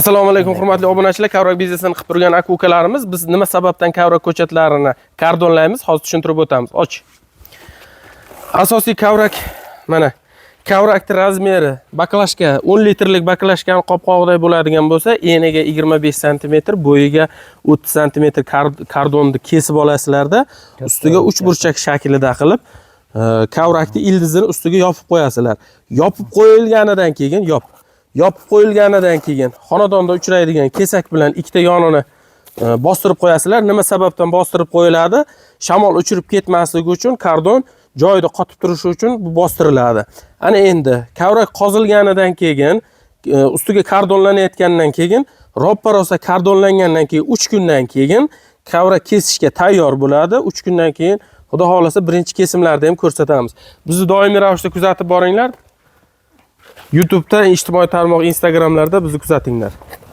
Assalomu alaykum hurmatli obunachilar, Kavrak biznesini qilib turgan aka-ukalarimiz, biz nima sababdan kavrak ko'chatlarini kardonlaymiz, hozir tushuntirib o'tamiz. Och. Asosiy kavrak mana kavrakning razmeri baklashka 10 litrlik baklashkani qopqog'iday bo'ladigan bo'lsa, eniga 25 sm, bo'yiga 30 sm kardonni kesib olasizlarda, ustiga 3 burchak shaklida qilib kavrakning ildizini ustiga yopib qo'yasizlar. Yopib qo'yilganidan keyin Yopib qo'yilganidan keyin xonadonda uchraydigan kesak bilan ikkita yonini bostirib qo'yasizlar. Nima sababdan bostirib qo'yiladi? Shamol uchirib ketmasligi uchun, kardon joyida qotib turishi uchun bu bostiriladi. Ana endi kavrak qozilganidan keyin, ustiga kardonlanayotgandan keyin, roppa-rosa kardonlangandan keyin 3 kundan keyin kavrak kesishga tayyor bo'ladi. 3 kundan keyin xudo xolasa birinchi kesimlarda ham ko'rsatamiz. Bizni doimiy ravishda kuzatib boringlar. YouTube'da, ijtimoiy tarmoq, Instagramlarda bizni kuzatinglar.